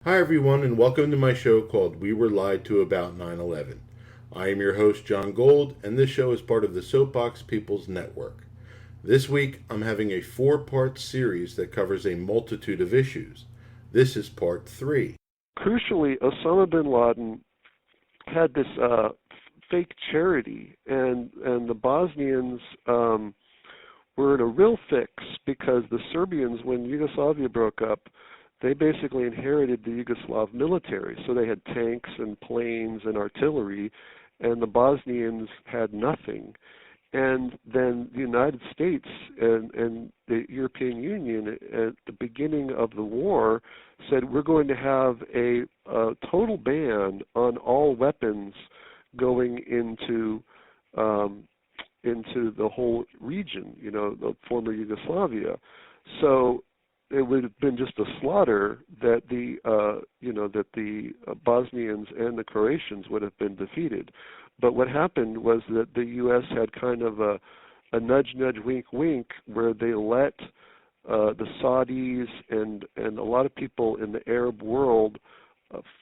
Hi, everyone, and welcome to my show called We Were Lied to About 9/11. I am your host, John Gold, and this show is part of the Soapbox People's Network. This week, I'm having a four-part series that covers a multitude of issues. This is part three. Crucially, Osama bin Laden had this fake charity, and the Bosnians were in a real fix because the Serbians, when Yugoslavia broke up, they basically inherited the Yugoslav military. So they had tanks and planes and artillery, and the Bosnians had nothing. And then the United States and the European Union at the beginning of the war said we're going to have a total ban on all weapons going into the whole region, the former Yugoslavia. So it would have been just a slaughter that the Bosnians and the Croatians would have been defeated. But what happened was that the U.S. had kind of a nudge, nudge, wink, wink, where they let the Saudis and a lot of people in the Arab world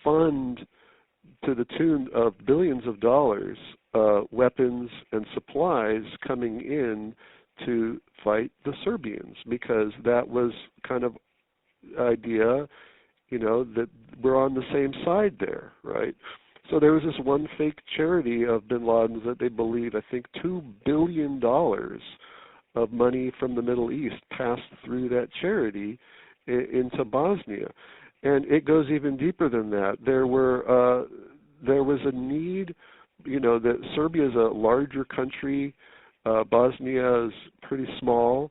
fund to the tune of billions of dollars weapons and supplies coming in to fight the Serbians, because that was kind of idea, that we're on the same side there, right? So there was this one fake charity of bin Laden's that they believe, I think, $2 billion of money from the Middle East passed through that charity into Bosnia. And it goes even deeper than that. There was a need, that Serbia is a larger country, Bosnia is pretty small,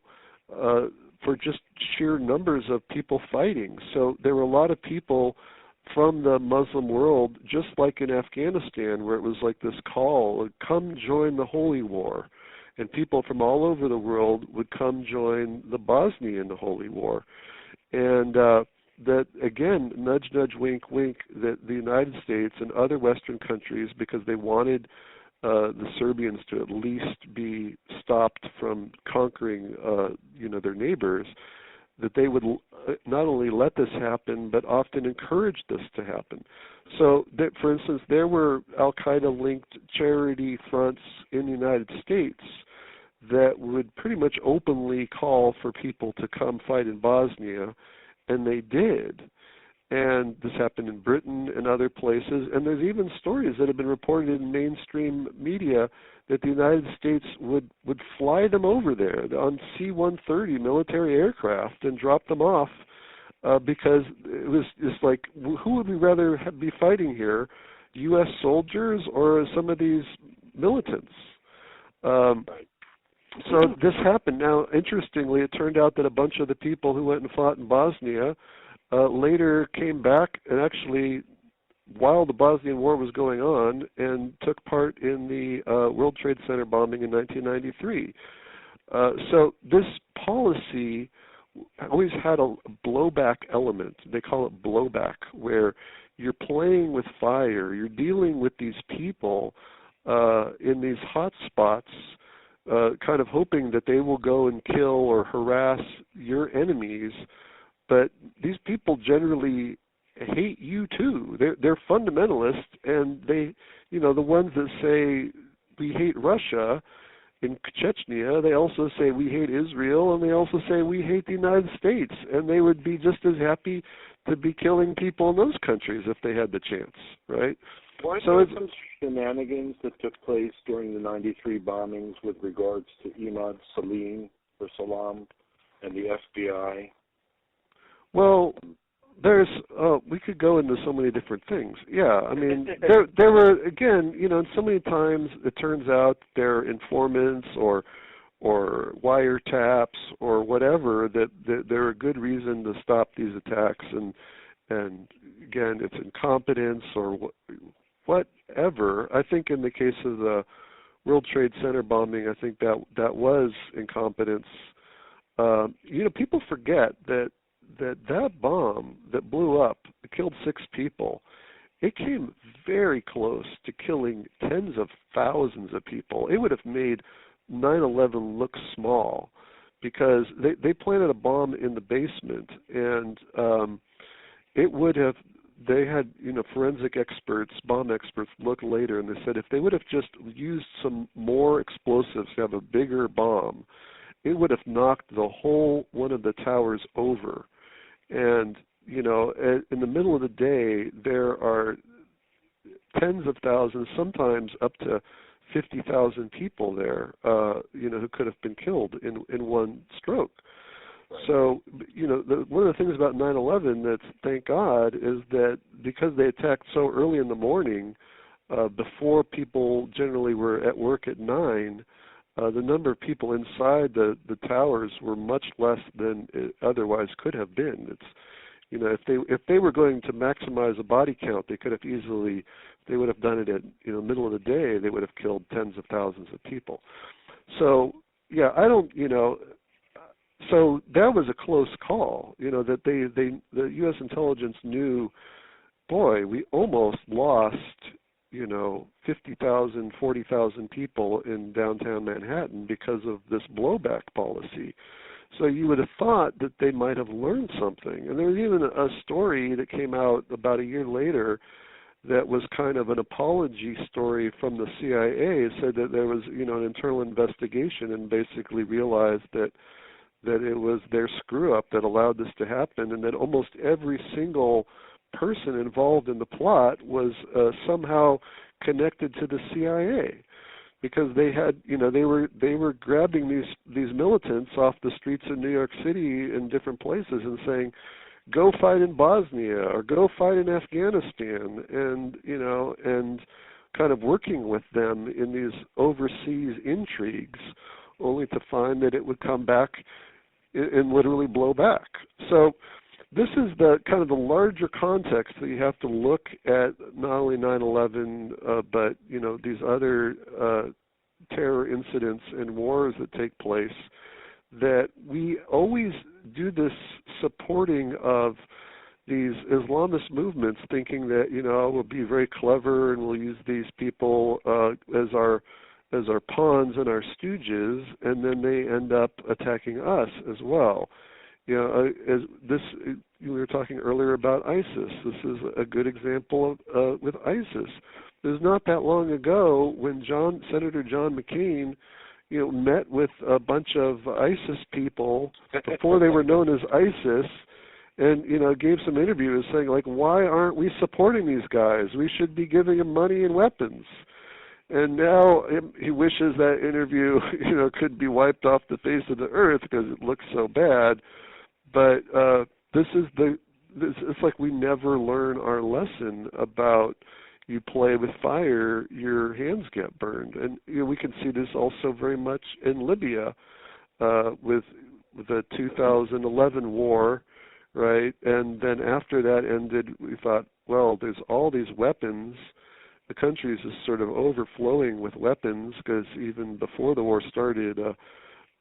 for just sheer numbers of people fighting. So there were a lot of people from the Muslim world, just like in Afghanistan, where it was like this call, come join the Holy War. And people from all over the world would come join the Bosnian Holy War. And that, again, nudge, nudge, wink, wink, that the United States and other Western countries, because they wanted the Serbians to at least be stopped from conquering, their neighbors, that they would not only let this happen, but often encourage this to happen. So, that, for instance, there were Al-Qaeda-linked charity fronts in the United States that would pretty much openly call for people to come fight in Bosnia, and they did. And this happened in Britain and other places. And there's even stories that have been reported in mainstream media that the United States would fly them over there on C-130 military aircraft and drop them off because it was just like, who would we rather be fighting here, U.S. soldiers or some of these militants? So this happened. Now, interestingly, it turned out that a bunch of the people who went and fought in Bosnia later came back and actually, while the Bosnian War was going on, and took part in the World Trade Center bombing in 1993. So this policy always had a blowback element. They call it blowback, where you're playing with fire. You're dealing with these people in these hot spots, kind of hoping that they will go and kill or harass your enemies. But these people generally hate you too. They're fundamentalists, and they, the ones that say we hate Russia in Chechnya, they also say we hate Israel, and they also say we hate the United States, and they would be just as happy to be killing people in those countries if they had the chance, right? Weren't So there it's some shenanigans that took place during the 93 bombings with regards to Imad Salim or Salam and the FBI? Well, there's we could go into so many different things. Yeah, I mean, there were, again, and so many times it turns out they're informants or wiretaps or whatever, that they're a good reason to stop these attacks, and again, it's incompetence or whatever. I think in the case of the World Trade Center bombing, I think that was incompetence. People forget that bomb that blew up, it killed 6 people. It came very close to killing tens of thousands of people. It would have made 9/11 look small, because they planted a bomb in the basement, and it would have they had, forensic experts, bomb experts, look later, and they said if they would have just used some more explosives to have a bigger bomb, it would have knocked the whole one of the towers over. And, in the middle of the day, there are tens of thousands, sometimes up to 50,000 people there, who could have been killed in one stroke. Right. So, one of the things about 9/11 that's, thank God, is that because they attacked so early in the morning, before people generally were at work at 9, the number of people inside the towers were much less than it otherwise could have been. It's, if they were going to maximize a body count, they could have easily, if they would have done it at middle of the day, they would have killed tens of thousands of people. So yeah, so that was a close call. That the U.S. intelligence knew, boy, we almost lost 50,000, 40,000 people in downtown Manhattan because of this blowback policy. So you would have thought that they might have learned something. And there was even a story that came out about a year later that was kind of an apology story from the CIA. It said that there was, an internal investigation and basically realized that it was their screw-up that allowed this to happen, and that almost every single person involved in the plot was somehow connected to the CIA, because they had, they were grabbing these militants off the streets of New York City in different places and saying, go fight in Bosnia or go fight in Afghanistan, and kind of working with them in these overseas intrigues, only to find that it would come back and literally blow back. So this is the kind of the larger context that you have to look at, not only 9/11, but these other terror incidents and wars that take place, that we always do this supporting of these Islamist movements, thinking that we'll be very clever and we'll use these people as our pawns and our stooges, and then they end up attacking us as well. As this, we were talking earlier about ISIS. This is a good example of with ISIS. It was not that long ago when Senator John McCain, met with a bunch of ISIS people before they were known as ISIS, and gave some interviews saying, like, why aren't we supporting these guys? We should be giving them money and weapons. And now he wishes that interview, could be wiped off the face of the earth because it looks so bad. But it's like we never learn our lesson about, you play with fire, your hands get burned. And we can see this also very much in Libya with the 2011 war, right? And then after that ended, we thought, well, there's all these weapons. The country is just sort of overflowing with weapons, because even before the war started,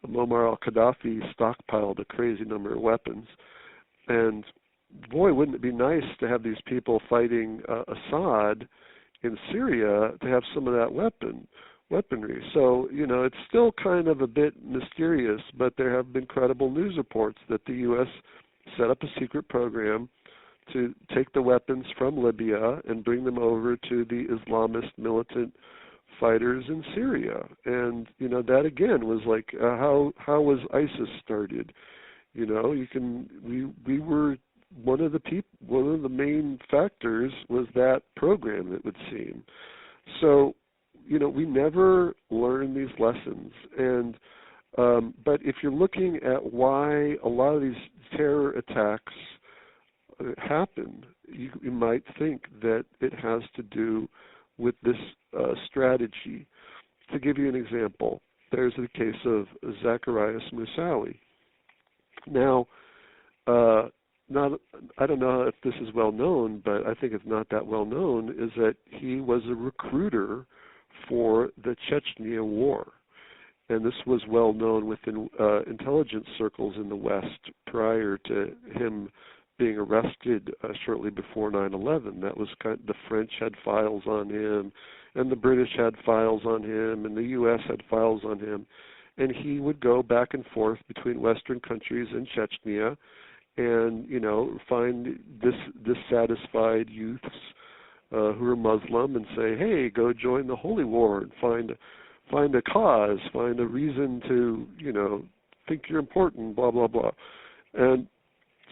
Muammar al-Gaddafi stockpiled a crazy number of weapons. And boy, wouldn't it be nice to have these people fighting Assad in Syria to have some of that weaponry. So, it's still kind of a bit mysterious, but there have been credible news reports that the U.S. set up a secret program to take the weapons from Libya and bring them over to the Islamist militant fighters in Syria. And that again was like, how was ISIS started? We were one of the main factors was that program, it would seem. So we never learn these lessons. And but if you're looking at why a lot of these terror attacks happen, you might think that it has to do with this strategy. To give you an example, there's the case of Zacarias Moussaoui. Now, I don't know if this is well known, but I think it's not that well known, is that he was a recruiter for the Chechnya War. And this was well known within intelligence circles in the West prior to him being arrested shortly before 9/11. That was the French had files on him, and the British had files on him, and the U.S. had files on him. And he would go back and forth between Western countries and Chechnya and find dissatisfied youths who are Muslim and say, hey, go join the holy war and find a cause, find a reason to think you're important, blah blah blah. And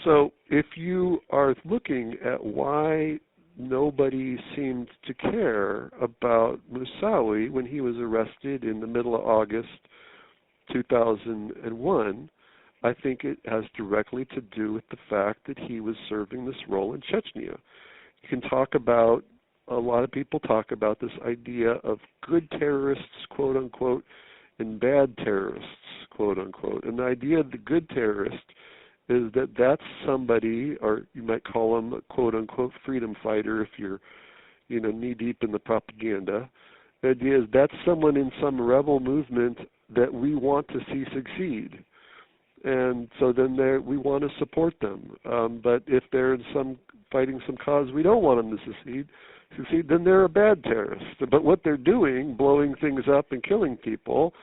so if you are looking at why nobody seemed to care about Moussaoui when he was arrested in the middle of August 2001, I think it has directly to do with the fact that he was serving this role in Chechnya. You can talk about, a lot of people talk about this idea of good terrorists, quote unquote, and bad terrorists, quote unquote. And the idea of the good terrorist is that that's somebody, or you might call him a quote unquote freedom fighter if you're, knee deep in the propaganda. The idea is that's someone in some rebel movement that we want to see succeed. And so then we want to support them. But if they're fighting some cause we don't want them to succeed, then they're a bad terrorist. But what they're doing, blowing things up and killing people,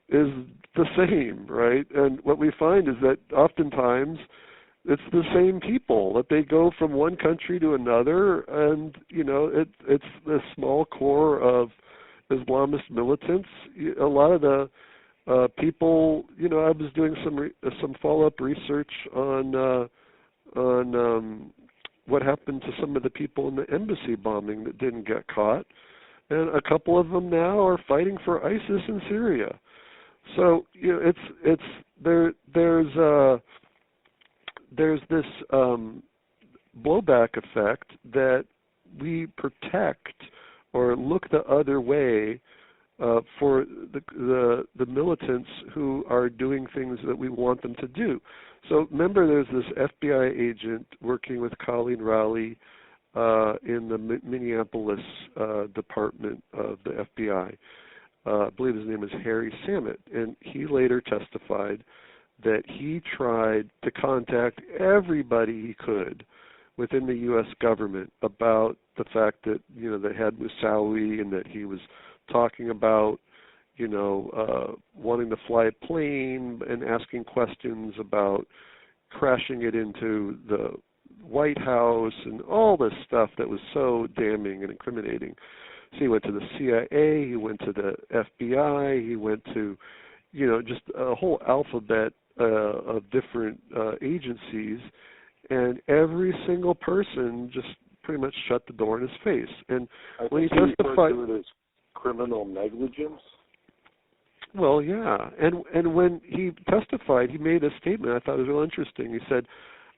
is the same, right? And what we find is that oftentimes it's the same people, that they go from one country to another, and it's the small core of Islamist militants. A lot of the people, I was doing some follow-up research on what happened to some of the people in the embassy bombing that didn't get caught, and a couple of them now are fighting for ISIS in Syria. So there's this blowback effect that we protect or look the other way for the militants who are doing things that we want them to do. So remember, there's this FBI agent working with Colleen Rowley in the Minneapolis department of the FBI. I believe his name is Harry Samet, and he later testified that he tried to contact everybody he could within the U.S. government about the fact that they had Moussaoui, and that he was talking about wanting to fly a plane and asking questions about crashing it into the White House and all this stuff that was so damning and incriminating. So he went to the CIA, he went to the FBI, he went to, just a whole alphabet of different agencies, and every single person just pretty much shut the door in his face. And when he testified, to it as criminal negligence. Well, yeah, and when he testified, he made a statement I thought was real interesting. He said,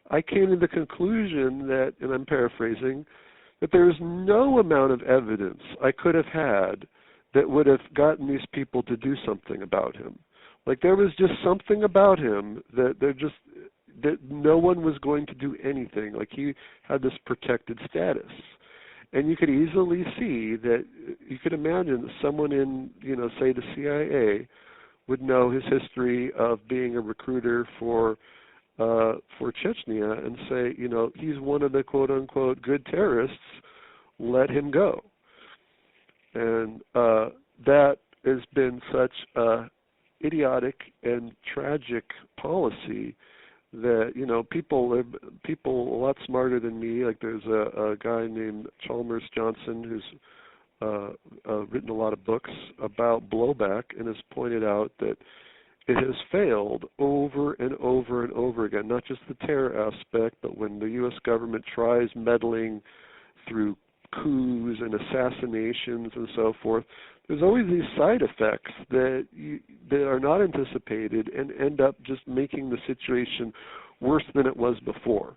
"I came to the conclusion that," and I'm paraphrasing, "that there is no amount of evidence I could have had that would have gotten these people to do something about him. Like, there was just something about him that that no one was going to do anything. Like, he had this protected status." And you could easily see that, you could imagine that someone in, say the CIA would know his history of being a recruiter for Chechnya and say, he's one of the quote-unquote good terrorists, let him go. And that has been such a idiotic and tragic policy that, people a lot smarter than me, like there's a guy named Chalmers Johnson who's written a lot of books about blowback and has pointed out that it has failed over and over and over again, not just the terror aspect, but when the U.S. government tries meddling through coups and assassinations and so forth, there's always these side effects that are not anticipated and end up just making the situation worse than it was before.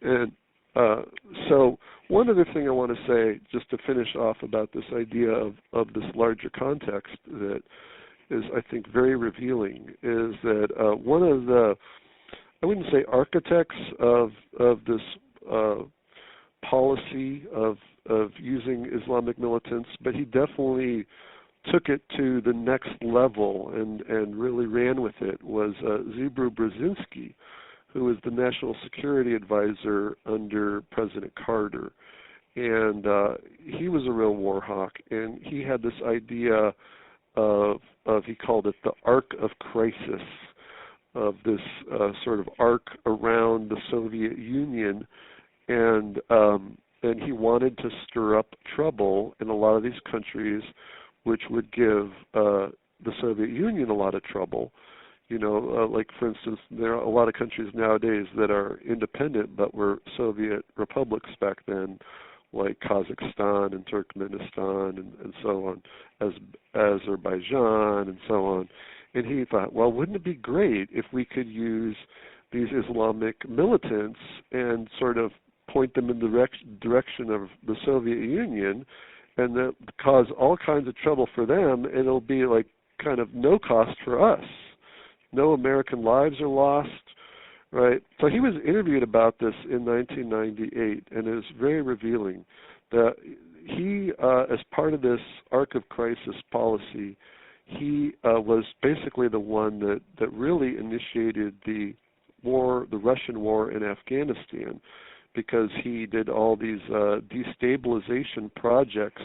And so one other thing I want to say, just to finish off about this idea of this larger context that is, I think, very revealing, is that one of the, I wouldn't say architects of this policy of using Islamic militants, but he definitely took it to the next level and really ran with it, was Zebru Brzezinski, who was the national security advisor under President Carter. And he was a real war hawk, and he had this idea of he called it the arc of crisis, this sort of arc around the Soviet Union, and he wanted to stir up trouble in a lot of these countries, which would give the Soviet Union a lot of trouble. Like for instance, there are a lot of countries nowadays that are independent but were Soviet republics back then, like Kazakhstan and Turkmenistan and so on, Azerbaijan and so on. And he thought, well, wouldn't it be great if we could use these Islamic militants and sort of point them in the direction of the Soviet Union, and that cause all kinds of trouble for them, and it'll be like kind of no cost for us. No American lives are lost, right? So he was interviewed about this in 1998, and it was very revealing that he, as part of this arc of crisis policy, he was basically the one that really initiated the Russian war in Afghanistan, because he did all these destabilization projects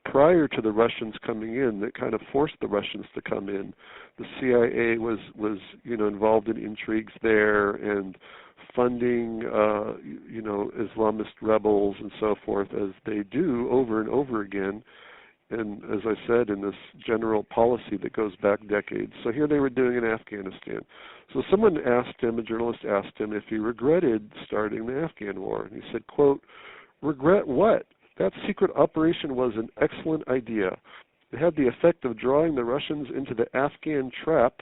prior to the Russians coming in that kind of forced the Russians to come in. The CIA was involved in intrigues there and funding Islamist rebels and so forth, as they do over and over again. And as I said, in this general policy that goes back decades. So here they were doing in Afghanistan. So someone asked him, a journalist asked him, if he regretted starting the Afghan war. And he said, quote, "Regret what? That secret operation was an excellent idea. It had the effect of drawing the Russians into the Afghan trap,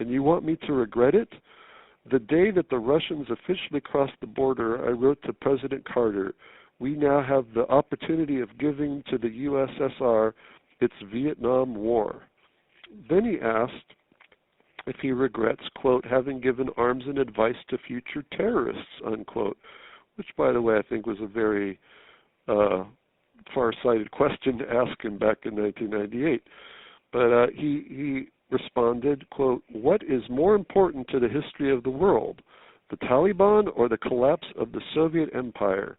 and you want me to regret it? The day that the Russians officially crossed the border, I wrote to President Carter, we now have the opportunity of giving to the USSR its Vietnam War." Then he asked if he regrets, quote, "having given arms and advice to future terrorists," unquote, which, by the way, I think was a very far-sighted question to ask him back in 1998. But he responded, quote, "What is more important to the history of the world, the Taliban or the collapse of the Soviet Empire?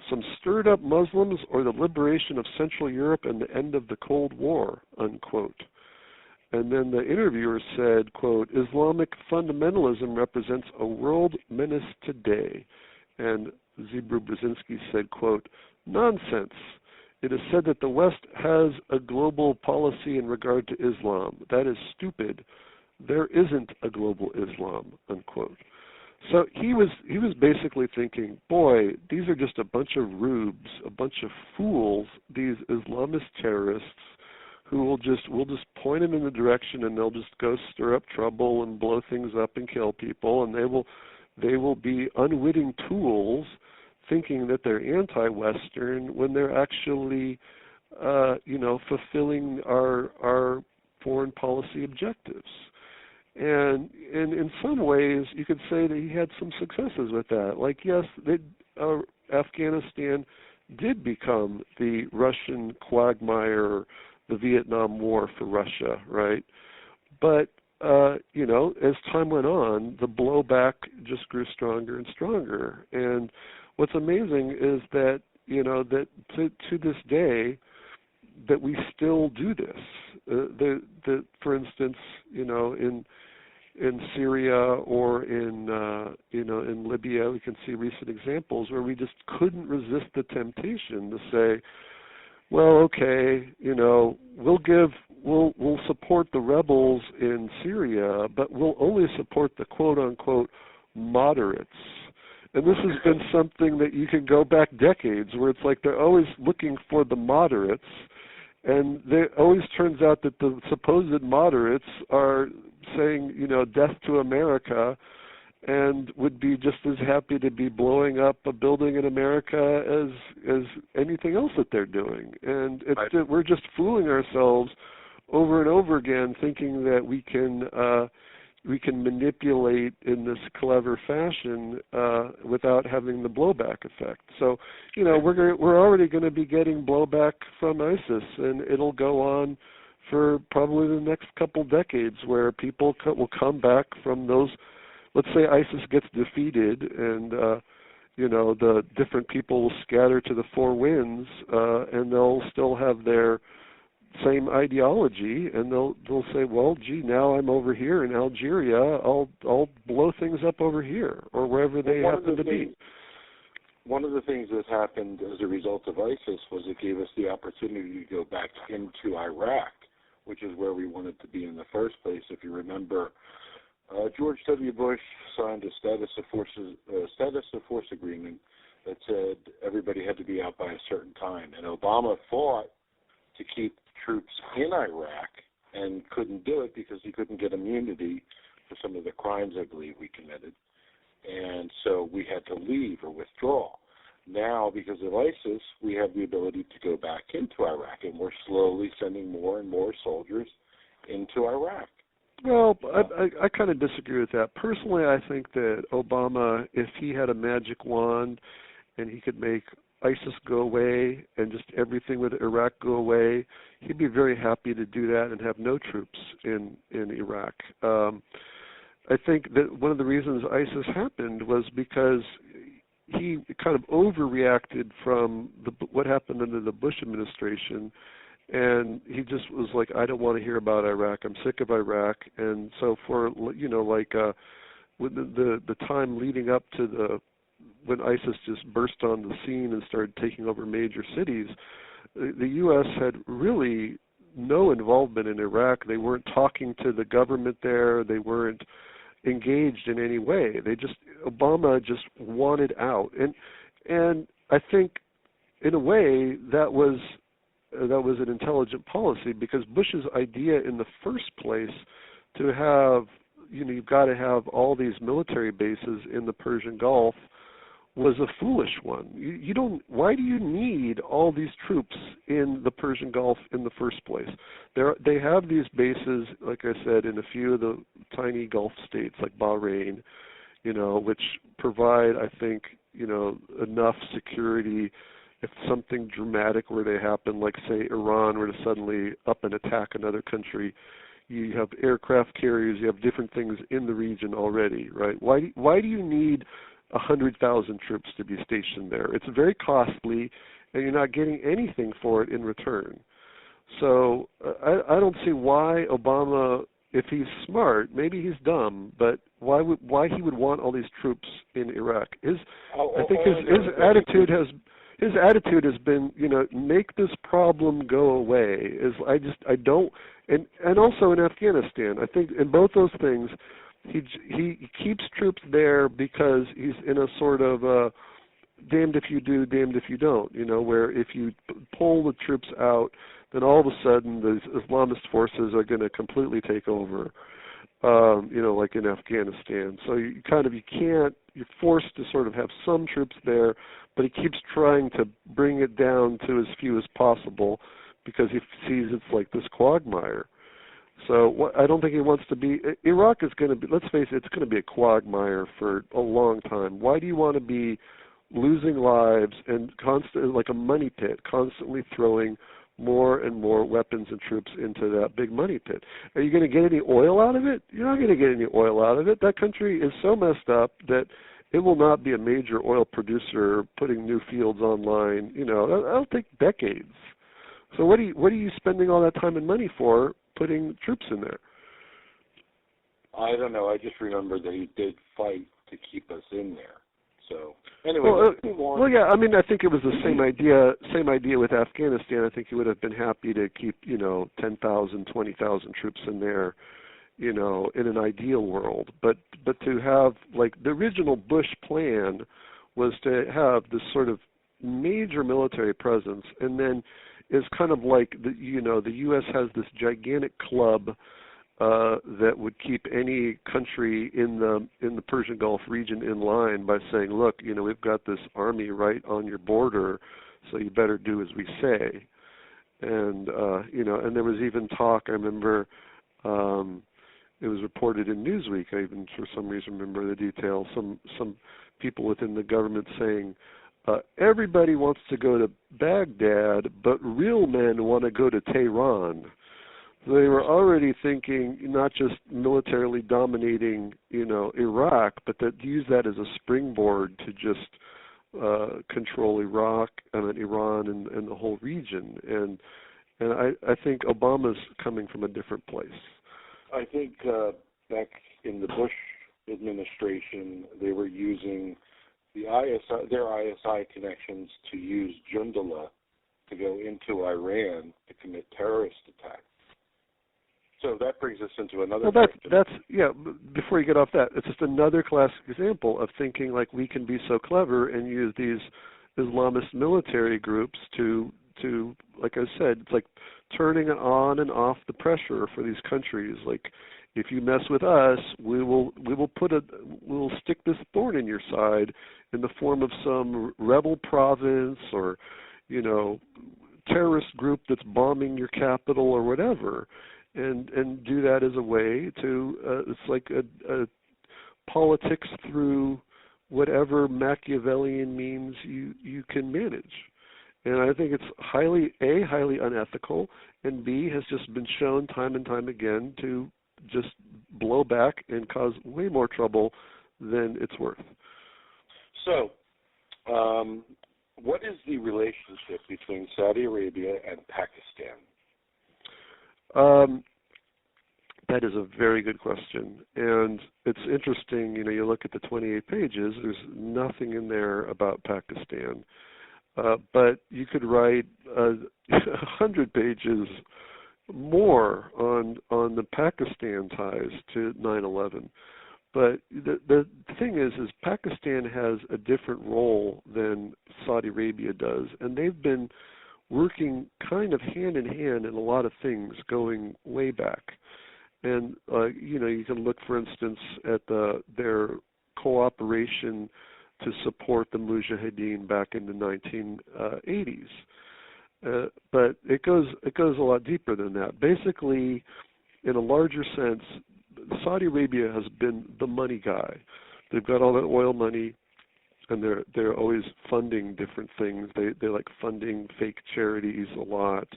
Some stirred-up Muslims or the liberation of Central Europe and the end of the Cold War," unquote. And then the interviewer said, quote, "Islamic fundamentalism represents a world menace today." And Zebru Brzezinski said, quote, "Nonsense. It is said that the West has a global policy in regard to Islam. That is stupid. There isn't a global Islam," unquote. So he was basically thinking, boy, these are just a bunch of rubes, a bunch of fools, these Islamist terrorists, who we'll just point them in the direction, and they'll just go stir up trouble and blow things up and kill people, and they will be unwitting tools, thinking that they're anti-Western when they're actually, fulfilling our foreign policy objectives. And in some ways, you could say that he had some successes with that. Like, yes, Afghanistan did become the Russian quagmire, the Vietnam War for Russia, right? But, as time went on, the blowback just grew stronger and stronger. And what's amazing is that, that to this day, that we still do this. For instance, in Syria or in Libya, we can see recent examples where we just couldn't resist the temptation to say, well, okay, we'll support the rebels in Syria, but we'll only support the quote unquote moderates. And this has been something that you can go back decades, where it's like they're always looking for the moderates, and it always turns out that the supposed moderates are saying, death to America, and would be just as happy to be blowing up a building in America as anything else that they're doing. And we're just fooling ourselves over and over again, thinking that we can manipulate in this clever fashion without having the blowback effect. So, we're already going to be getting blowback from ISIS, and it'll go on for probably the next couple decades, where people will come back from those. Let's say ISIS gets defeated, and the different people will scatter to the four winds, and they'll still have their same ideology, and they'll say, well, gee, now I'm over here in Algeria, I'll blow things up over here or wherever they happen to be. One of the things that happened as a result of ISIS was it gave us the opportunity to go back into Iraq, which is where we wanted to be in the first place. If you remember, George W. Bush signed a status of force agreement that said everybody had to be out by a certain time, and Obama fought to keep troops in Iraq and couldn't do it because he couldn't get immunity for some of the crimes I believe we committed. And so we had to leave or withdraw. Now, because of ISIS, we have the ability to go back into Iraq, and we're slowly sending more and more soldiers into Iraq. Well, I kind of disagree with that. Personally, I think that Obama, if he had a magic wand and he could make ISIS go away and just everything with Iraq go away, he'd be very happy to do that and have no troops in Iraq. I think that one of the reasons ISIS happened was because he kind of overreacted from what happened under the Bush administration, and he just was like, I don't want to hear about Iraq. I'm sick of Iraq. And so for, with the time leading up to when ISIS just burst on the scene and started taking over major cities, the U.S. had really no involvement in Iraq. They weren't talking to the government there. They weren't engaged in any way. Obama just wanted out. And I think in a way that was an intelligent policy, because Bush's idea in the first place to have, you've got to have all these military bases in the Persian Gulf was a foolish one. Why do you need all these troops in the Persian Gulf in the first place? They have these bases, like I said, in a few of the tiny Gulf states like Bahrain, which provide, I think, enough security if something dramatic were to happen, like say Iran were to suddenly up and attack another country. You have aircraft carriers, you have different things in the region already, right? Why do you need 100,000 troops to be stationed there? It's very costly, and you're not getting anything for it in return. So I don't see why Obama, if he's smart, maybe he's dumb, but why he would want all these troops in Iraq? I think his attitude has been, make this problem go away. I don't, and also in Afghanistan, I think in both those things, he keeps troops there because he's in a sort of damned if you do, damned if you don't, where if you pull the troops out, then all of a sudden the Islamist forces are going to completely take over, like in Afghanistan. So you're forced to sort of have some troops there, but he keeps trying to bring it down to as few as possible because he sees it's like this quagmire. So I don't think he wants to be. Iraq is going to be, let's face it, it's going to be a quagmire for a long time. Why do you want to be losing lives and constantly, like a money pit, constantly throwing more and more weapons and troops into that big money pit? Are you going to get any oil out of it? You're not going to get any oil out of it. That country is so messed up that it will not be a major oil producer putting new fields online. That'll take decades. So what are you spending all that time and money for, putting troops in there? I don't know. I just remember that he did fight to keep us in there. So anyway, let's move on. Well, yeah. I mean, I think it was the same idea. Same idea with Afghanistan. I think he would have been happy to keep 10,000, 20,000 troops in there, in an ideal world. But to have, like, the original Bush plan was to have this sort of major military presence, and then is kind of like the U.S. has this gigantic club that would keep any country in the Persian Gulf region in line by saying, look, we've got this army right on your border, so you better do as we say. And and there was even talk. I remember it was reported in Newsweek. I even for some reason remember the details. Some people within the government saying, everybody wants to go to Baghdad, but real men want to go to Tehran. So they were already thinking not just militarily dominating, Iraq, but to use that as a springboard to just control Iran and the whole region. And I think Obama's coming from a different place. I think back in the Bush administration, they were using their ISI connections to use Jundala to go into Iran to commit terrorist attacks. So that brings us into another question. That's before you get off that, it's just another classic example of thinking like we can be so clever and use these Islamist military groups to like I said, it's like turning on and off the pressure for these countries. Like, if you mess with us, we'll stick this thorn in your side in the form of some rebel province or, terrorist group that's bombing your capital or whatever, and do that as a way to it's like a politics through whatever Machiavellian means you can manage. And I think it's highly unethical, and B, has just been shown time and time again to just blow back and cause way more trouble than it's worth. So, what is the relationship between Saudi Arabia and Pakistan? That is a very good question. And it's interesting, you look at the 28 pages, there's nothing in there about Pakistan. But you could write 100 pages more on the Pakistan ties to 9/11. But the thing is Pakistan has a different role than Saudi Arabia does, and they've been working kind of hand in hand in a lot of things going way back. And you can look, for instance, at their cooperation to support the Mujahideen back in the 1980s. But it goes a lot deeper than that. Basically, in a larger sense, Saudi Arabia has been the money guy. They've got all that oil money, and they're always funding different things. They like funding fake charities a lot.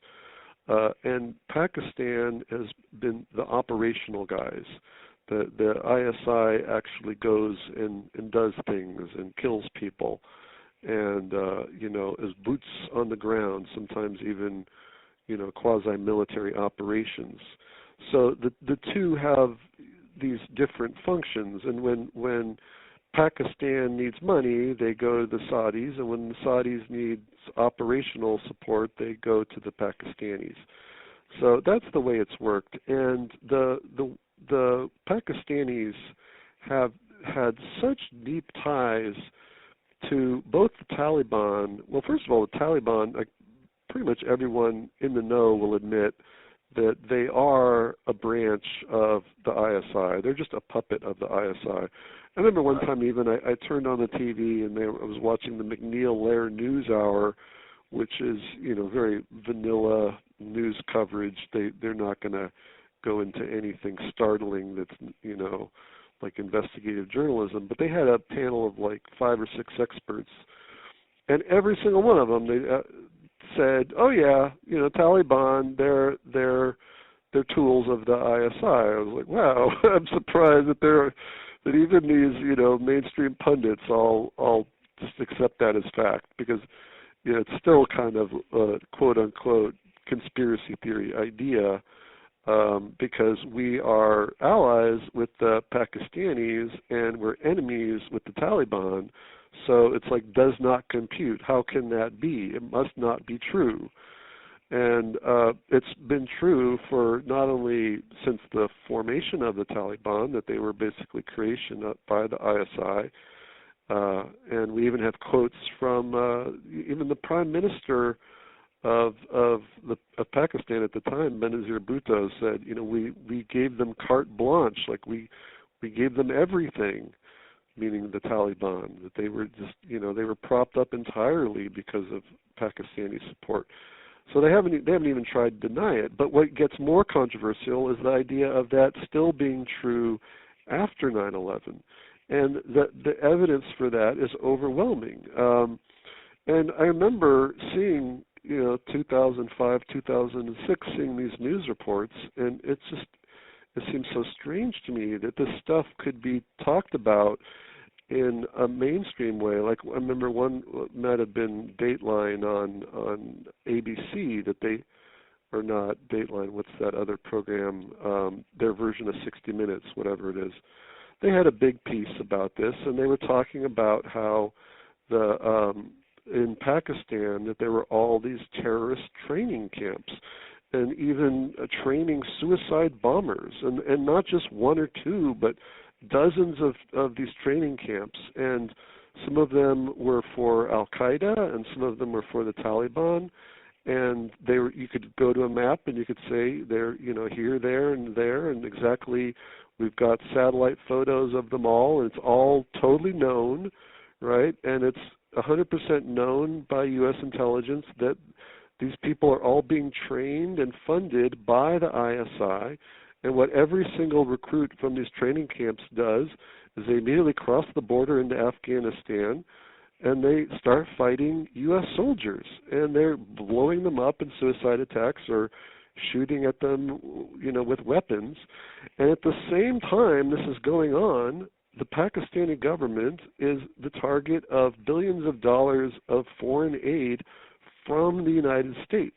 And Pakistan has been the operational guys. The ISI actually goes and does things and kills people, and is boots on the ground, sometimes even quasi-military operations. So the two have these different functions, and when Pakistan needs money, they go to the Saudis, and when the Saudis need operational support, they go to the Pakistanis. So that's the way it's worked, and the Pakistanis have had such deep ties to both the Taliban. Well, first of all, the Taliban, like pretty much everyone in the know will admit that they are a branch of the ISI. They're just a puppet of the ISI. I remember one time even I turned on the TV and I was watching the McNeil-Lehrer News Hour, which is, very vanilla news coverage. They're not going to go into anything startling that's, like investigative journalism. But they had a panel of like 5 or 6 experts, and every single one of them they said, "Oh yeah, Taliban, they're tools of the ISI." I was like, "Wow, I'm surprised that even these mainstream pundits all just accept that as fact, because it's still kind of a quote unquote conspiracy theory idea." Because we are allies with the Pakistanis and we're enemies with the Taliban. So it's like, does not compute. How can that be? It must not be true. And it's been true for not only since the formation of the Taliban, that they were basically creation by the ISI, and we even have quotes from even the Prime Minister of Pakistan at the time, Benazir Bhutto, said, we gave them carte blanche, like we gave them everything, meaning the Taliban, that they were just, they were propped up entirely because of Pakistani support. So they haven't even tried to deny it. But what gets more controversial is the idea of that still being true after 9/11, and the evidence for that is overwhelming. And I remember seeing 2005, 2006, seeing these news reports, and it seems so strange to me that this stuff could be talked about in a mainstream way. Like, I remember one might have been Dateline on ABC, that they or not Dateline, what's that other program, their version of 60 Minutes, whatever it is. They had a big piece about this, and they were talking about how in Pakistan that there were all these terrorist training camps and even training suicide bombers, and not just one or two, but dozens of these training camps. And some of them were for Al-Qaeda, and some of them were for the Taliban. And you could go to a map and you could say they're, here, there, and exactly. We've got satellite photos of them all, and it's all totally known, right? And it's 100% known by U.S. intelligence that these people are all being trained and funded by the ISI. And what every single recruit from these training camps does is they immediately cross the border into Afghanistan, and they start fighting U.S. soldiers, and they're blowing them up in suicide attacks or shooting at them, with weapons. And at the same time this is going on, the Pakistani government is the target of billions of dollars of foreign aid from the United States.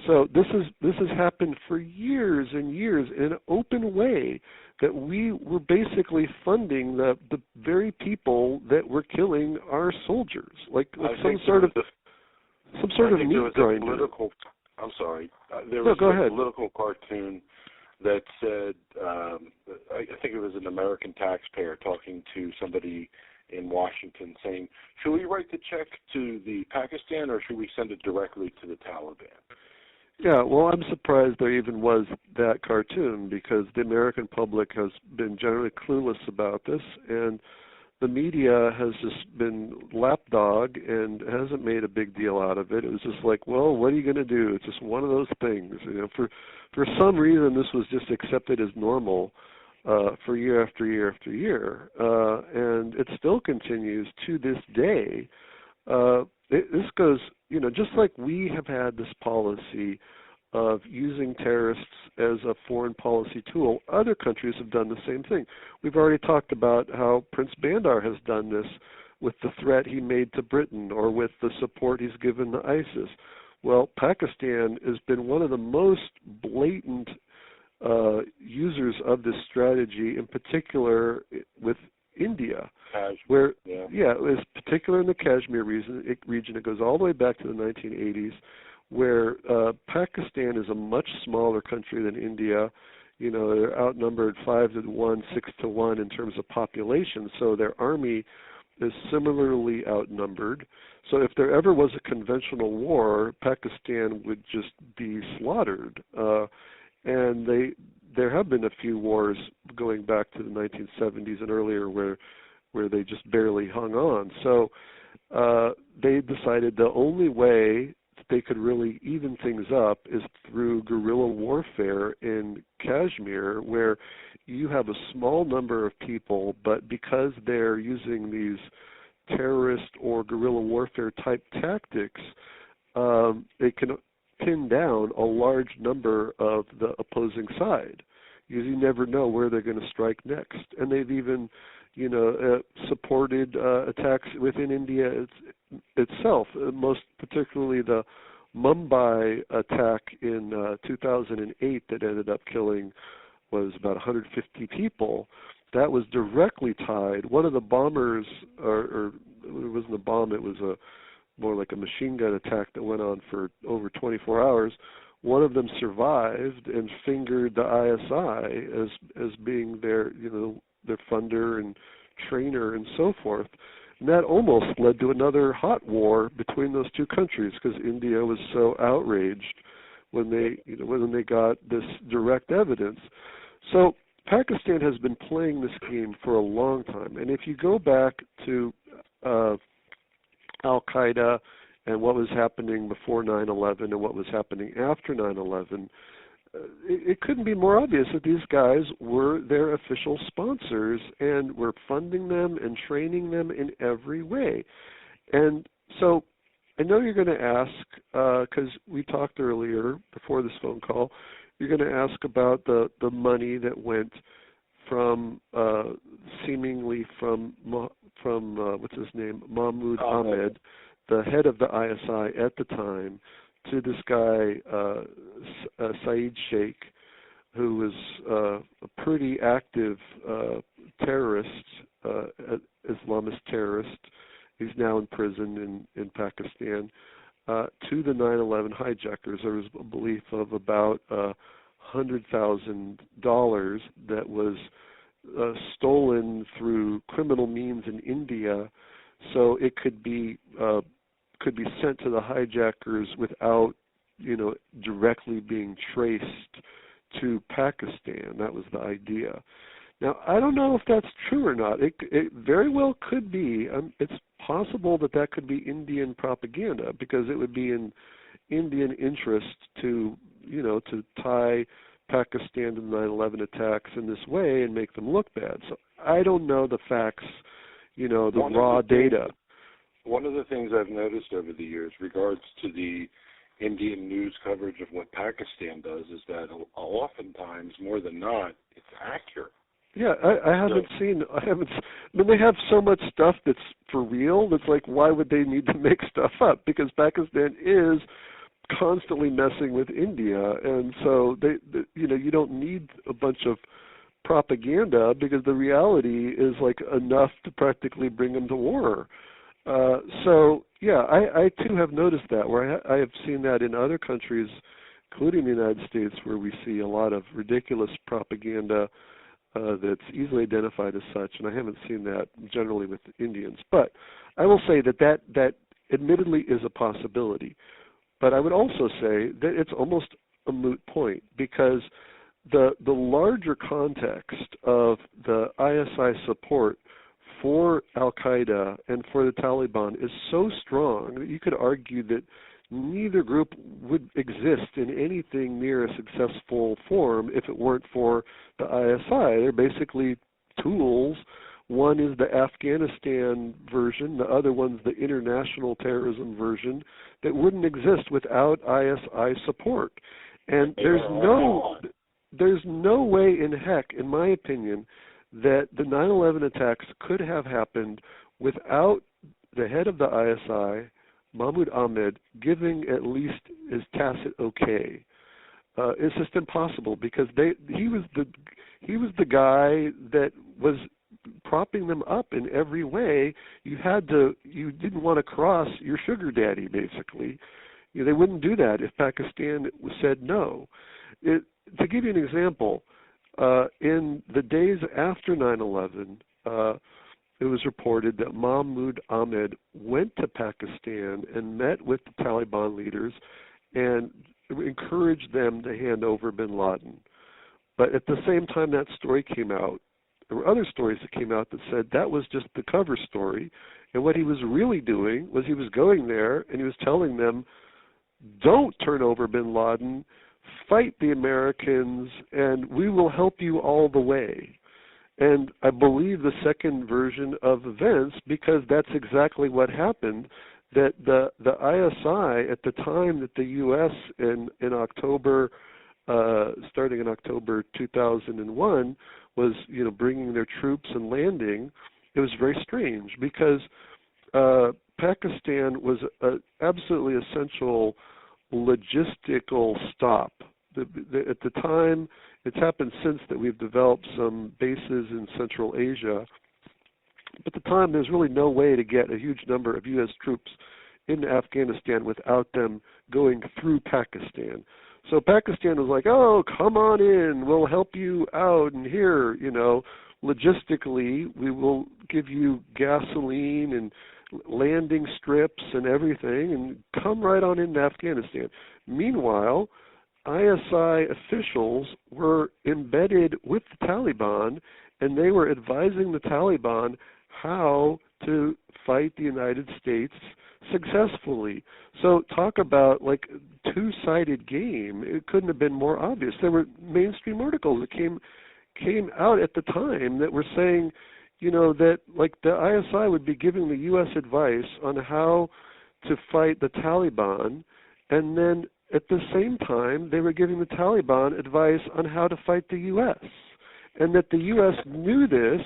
So this has happened for years and years in an open way, that we were basically funding the very people that were killing our soldiers, like some sort of meat grinder. I'm sorry. There no, was go a ahead. political cartoon that said, I think it was an American taxpayer talking to somebody in Washington saying, should we write the check to the Pakistan or should we send it directly to the Taliban? Yeah, well, I'm surprised there even was that cartoon, because the American public has been generally clueless about this, and the media has just been lapdog and hasn't made a big deal out of it. It was just like, well, what are you going to do? It's just one of those things. For some reason, this was just accepted as normal for year after year after year, and it still continues to this day. This goes, just like we have had this policy of using terrorists as a foreign policy tool, other countries have done the same thing. We've already talked about how Prince Bandar has done this with the threat he made to Britain or with the support he's given to ISIS. Well, Pakistan has been one of the most blatant users of this strategy, in particular with India, where it was particular in the Kashmir region. It goes all the way back to the 1980s, where Pakistan is a much smaller country than India. They're outnumbered 5-1, 6-1 in terms of population, so their army is similarly outnumbered. So if there ever was a conventional war, Pakistan would just be slaughtered. And there have been a few wars going back to the 1970s and earlier where they just barely hung on. So they decided the only way they could really even things up is through guerrilla warfare in Kashmir, where you have a small number of people, but because they're using these terrorist or guerrilla warfare type tactics, they can pin down a large number of the opposing side, because you never know where they're going to strike next. And they've even, supported attacks within India itself, most particularly the Mumbai attack in 2008 that ended up killing was about 150 people. That was directly tied. One of the bombers, or it wasn't a bomb, it was more like a machine gun attack that went on for over 24 hours. One of them survived and fingered the ISI as being their funder and trainer and so forth. And that almost led to another hot war between those two countries, because India was so outraged when they got this direct evidence. So Pakistan has been playing this game for a long time. And if you go back to Al-Qaeda and what was happening before 9/11 and what was happening after 9/11, it couldn't be more obvious that these guys were their official sponsors and were funding them and training them in every way. And so I know you're going to ask, because we talked earlier before this phone call, you're going to ask about the money that went from seemingly from what's his name, Mahmoud Ahmed, the head of the ISI at the time, to this guy, Saeed Sheikh, who was a pretty active terrorist, Islamist terrorist. He's now in prison in Pakistan. To the 9/11 hijackers, there was a belief of about $100,000 that was stolen through criminal means in India, so it could be sent to the hijackers without, directly being traced to Pakistan. That was the idea. Now, I don't know if that's true or not. It very well could be. It's possible that could be Indian propaganda, because it would be in Indian interest to tie Pakistan to the 9/11 attacks in this way and make them look bad. So I don't know the facts, the raw data. One of the things I've noticed over the years regards to the Indian news coverage of what Pakistan does is that oftentimes, more than not, it's accurate. Yeah, I haven't seen. They have so much stuff that's for real. That's like, why would they need to make stuff up? Because Pakistan is constantly messing with India, and so you don't need a bunch of propaganda, because the reality is like enough to practically bring them to war. So yeah, I too have noticed that, where I have seen that in other countries, including the United States, where we see a lot of ridiculous propaganda that's easily identified as such, and I haven't seen that generally with Indians. But I will say that admittedly is a possibility. But I would also say that it's almost a moot point, because the larger context of the ISI support for Al-Qaeda and for the Taliban is so strong that you could argue that neither group would exist in anything near a successful form if it weren't for the ISI. They're basically tools. One is the Afghanistan version, the other one's the international terrorism version, that wouldn't exist without ISI support. And there's no way in heck, in my opinion, that the 9/11 attacks could have happened without the head of the ISI, Mahmoud Ahmed, giving at least his tacit okay. It's just impossible, because he was the guy that was propping them up in every way. You didn't want to cross your sugar daddy, basically. They wouldn't do that if Pakistan said no. To give you an example, in the days after 9/11, it was reported that Mahmoud Ahmed went to Pakistan and met with the Taliban leaders and encouraged them to hand over bin Laden. But at the same time that story came out, there were other stories that came out that said that was just the cover story, and what he was really doing was he was going there and he was telling them, don't turn over bin Laden, fight the Americans, and we will help you all the way. And I believe the second version of events, because that's exactly what happened, that the ISI, at the time that the U.S. in October, starting in October 2001, was bringing their troops and landing, it was very strange, because Pakistan was an absolutely essential logistical stop. At the time, it's happened since that we've developed some bases in Central Asia. But at the time, there's really no way to get a huge number of U.S. troops into Afghanistan without them going through Pakistan. So Pakistan was like, oh, come on in, we'll help you out, and here, logistically, we will give you gasoline and landing strips and everything, and come right on into Afghanistan. Meanwhile, ISI officials were embedded with the Taliban, and they were advising the Taliban how to fight the United States successfully. So talk about like two-sided game. It couldn't have been more obvious. There were mainstream articles that came out at the time that were saying, that like the ISI would be giving the U.S. advice on how to fight the Taliban, and then at the same time they were giving the Taliban advice on how to fight the U.S. And that the U.S. knew this,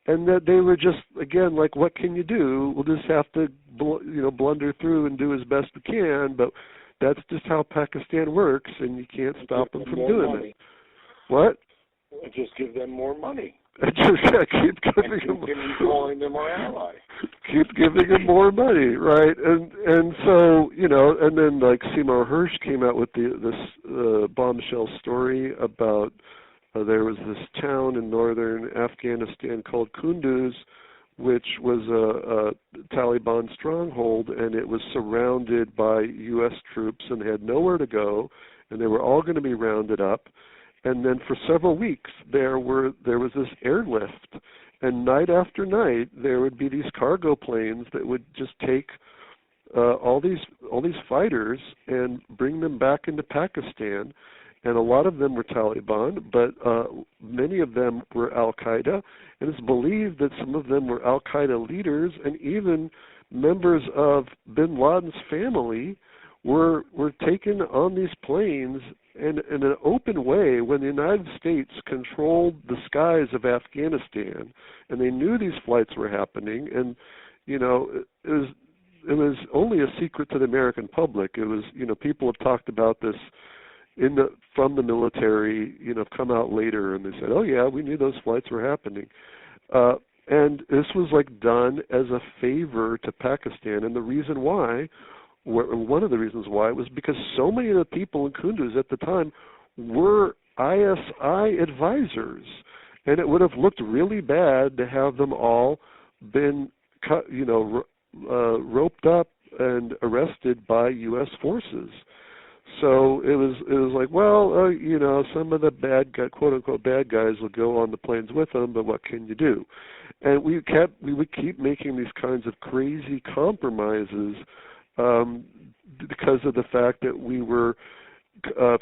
and that they were just, again, like, what can you do? We'll just have to, blunder through and do as best we can, but that's just how Pakistan works, and you can't stop them from doing money. it. What? Just give them more money. Keep giving them. Continue calling them our ally. Keep giving them more money, right? And so, you know, and then like Seymour Hersh came out with this bombshell story about there was this town in northern Afghanistan called Kunduz, which was a Taliban stronghold, and it was surrounded by U.S. troops, and they had nowhere to go, and they were all going to be rounded up. And then for several weeks, there was this airlift, and night after night, there would be these cargo planes that would just take all these fighters and bring them back into Pakistan. And a lot of them were Taliban, but many of them were Al-Qaeda, and it's believed that some of them were Al-Qaeda leaders, and even members of bin Laden's family were taken on these planes in an open way when the United States controlled the skies of Afghanistan, and they knew these flights were happening, and you know it was only a secret to the American public. It was, you know, people have talked about this from the military, you know, come out later, and they said, oh yeah, we knew those flights were happening. And this was like done as a favor to Pakistan, and the reason why, one of the reasons why, was because so many of the people in Kunduz at the time were ISI advisors, and it would have looked really bad to have them all been, you know, roped up and arrested by U.S. forces. So it was like, well, you know, some of the bad guy, quote unquote bad guys will go on the planes with them, but what can you do? And we would keep making these kinds of crazy compromises because of the fact that we were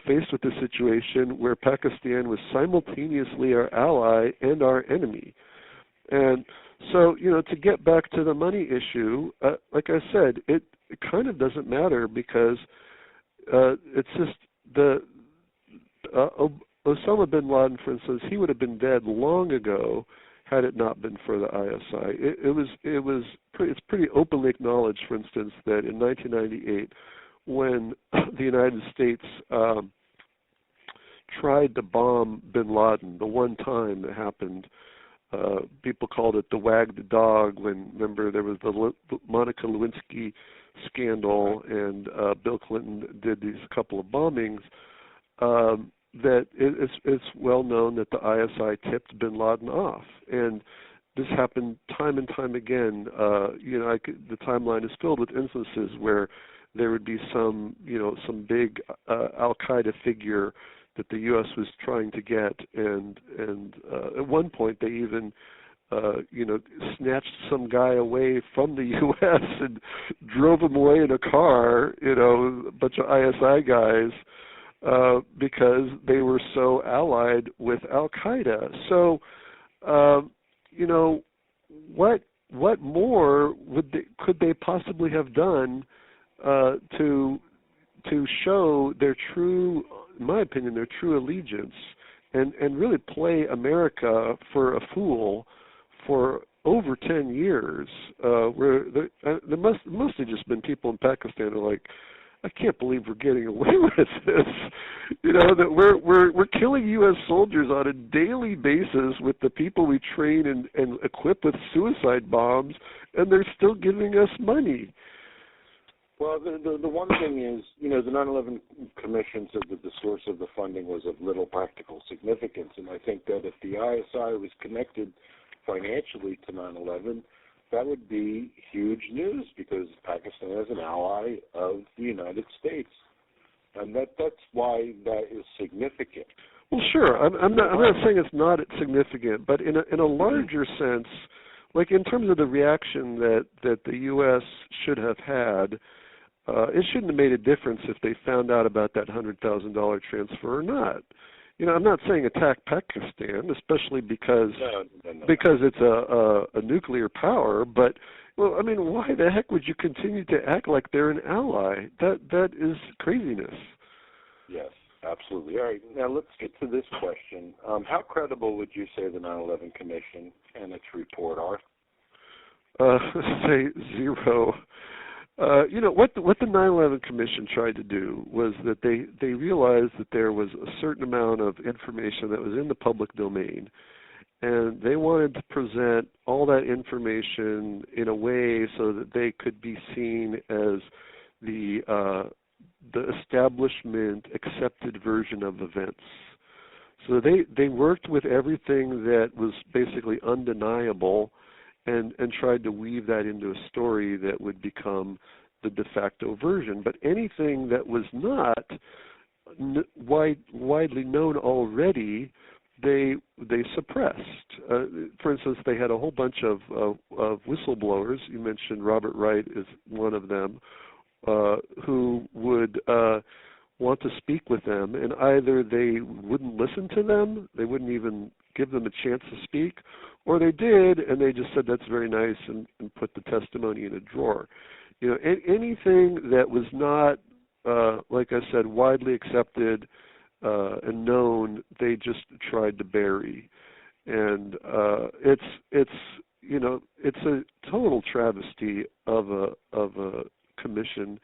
faced with a situation where Pakistan was simultaneously our ally and our enemy. And so, you know, to get back to the money issue, like I said, it kind of doesn't matter because it's just Osama bin Laden, for instance, he would have been dead long ago had it not been for the ISI. It's pretty openly acknowledged, for instance, that in 1998, when the United States tried to bomb bin Laden, the one time that happened, people called it the wag the dog. When, remember, there was the Monica Lewinsky scandal, and Bill Clinton did these couple of bombings, that it's well known that the ISI tipped bin Laden off. And this happened time and time again. You know, the timeline is filled with instances where there would be some big Al-Qaeda figure that the U.S. was trying to get, and at one point they even snatched some guy away from the U.S. and drove him away in a car, you know, a bunch of ISI guys, because they were so allied with Al-Qaeda. So, you know, what more could they possibly have done to show their true, in my opinion, their true allegiance, and really play America for a fool for over 10 years, where there must have just been people in Pakistan who are like, I can't believe we're getting away with this. You know, that we're killing U.S. soldiers on a daily basis with the people we train and equip with suicide bombs, and they're still giving us money. Well, the one thing is, you know, the 9/11 Commission said that the source of the funding was of little practical significance, and I think that if the ISI was connected financially to 9/11, that would be huge news because Pakistan is an ally of the United States, and that's why that is significant. Well, sure, I'm not saying it's not significant, but in a larger sense, like in terms of the reaction that the U.S. should have had, it shouldn't have made a difference if they found out about that $100,000 transfer or not. You know, I'm not saying attack Pakistan, especially because it's a nuclear power. But, well, I mean, why the heck would you continue to act like they're an ally? That is craziness. Yes, absolutely. All right, now let's get to this question. How credible would you say the 9/11 Commission and its report are? Say zero. What the 9/11 Commission tried to do was that they realized that there was a certain amount of information that was in the public domain, and they wanted to present all that information in a way so that they could be seen as the establishment accepted version of events. So they worked with everything that was basically undeniable and tried to weave that into a story that would become the de facto version. But anything that was not widely known already, they suppressed. For instance, they had a whole bunch of whistleblowers. You mentioned Robert Wright is one of them, who would want to speak with them, and either they wouldn't listen to them, they wouldn't even give them a chance to speak, or they did, and they just said that's very nice and put the testimony in a drawer. Anything that was not, like I said, widely accepted and known, they just tried to bury, and it's a total travesty of a commission.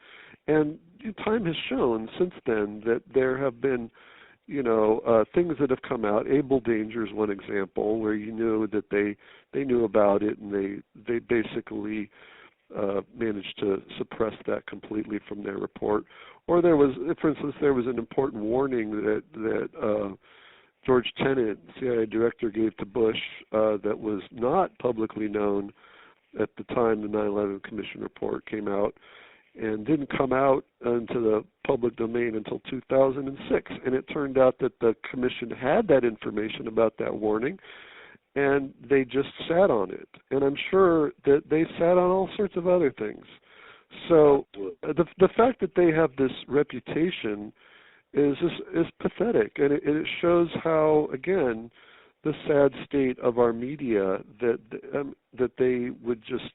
And time has shown since then that there have been, things that have come out. Able Danger is one example where you knew that they knew about it, and they basically managed to suppress that completely from their report. Or there was, for instance, an important warning that George Tenet, CIA director, gave to Bush that was not publicly known at the time the 9/11 Commission report came out, and didn't come out into the public domain until 2006. And it turned out that the commission had that information about that warning, and they just sat on it. And I'm sure that they sat on all sorts of other things. So the fact that they have this reputation is pathetic, and it shows how, again, the sad state of our media, that they would just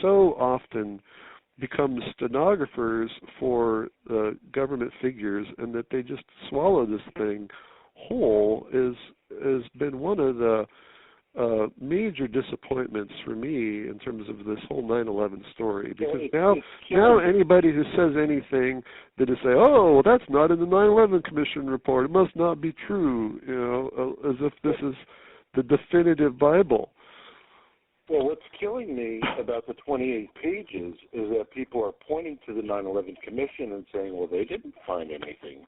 so often become stenographers for government figures, and that they just swallow this thing whole has been one of the major disappointments for me in terms of this whole 9/11 story. Because now anybody who says anything that is say, oh, well, that's not in the 9/11 Commission report, it must not be true, as if this is the definitive Bible. Well, what's killing me about the 28 pages is that people are pointing to the 9/11 Commission and saying, well, they didn't find anything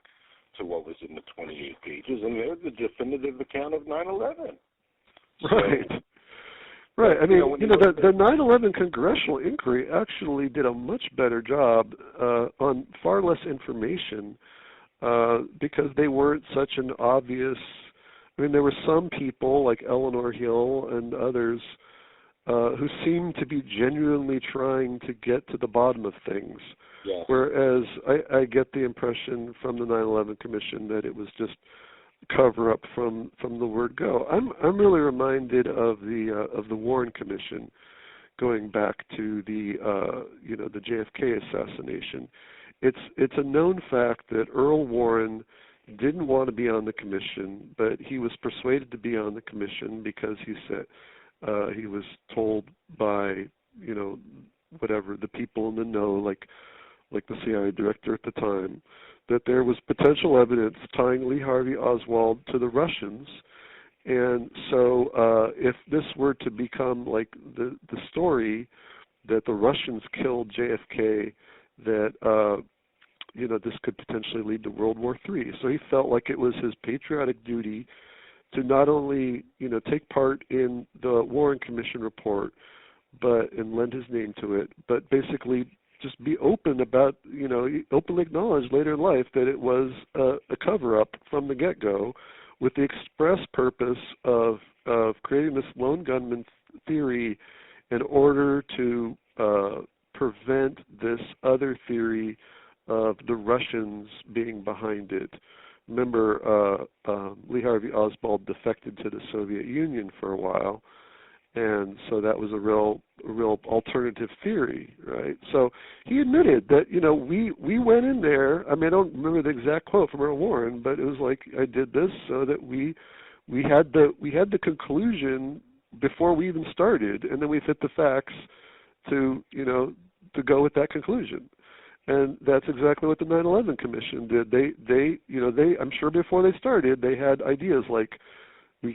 to what was in the 28 pages, and they're the definitive account of 9/11. Right. Right. I mean, the 9/11 congressional inquiry actually did a much better job on far less information because they weren't such an obvious. I mean, there were some people like Eleanor Hill and others who seemed to be genuinely trying to get to the bottom of things. Yes. Whereas I get the impression from the 9/11 Commission that it was just cover up from the word go. I'm really reminded of the Warren Commission, going back to the JFK assassination. It's a known fact that Earl Warren didn't want to be on the commission, but he was persuaded to be on the commission because he said he was told by the people in the know, like the CIA director at the time, that there was potential evidence tying Lee Harvey Oswald to the Russians. And so if this were to become like the story that the Russians killed JFK, that this could potentially lead to World War III. So he felt like it was his patriotic duty to not only take part in the Warren Commission report, and lend his name to it, but basically just be open about, openly acknowledge later in life that it was a cover-up from the get-go, with the express purpose of creating this lone gunman theory in order to prevent this other theory of the Russians being behind it. Remember, Lee Harvey Oswald defected to the Soviet Union for a while, and so that was a real alternative theory, right? So he admitted that, we went in there. I mean, I don't remember the exact quote from Earl Warren, but it was like, I did this so that we had the conclusion before we even started, and then we fit the facts to to go with that conclusion. And that's exactly what the 9/11 Commission did. I'm sure before they started, they had ideas like,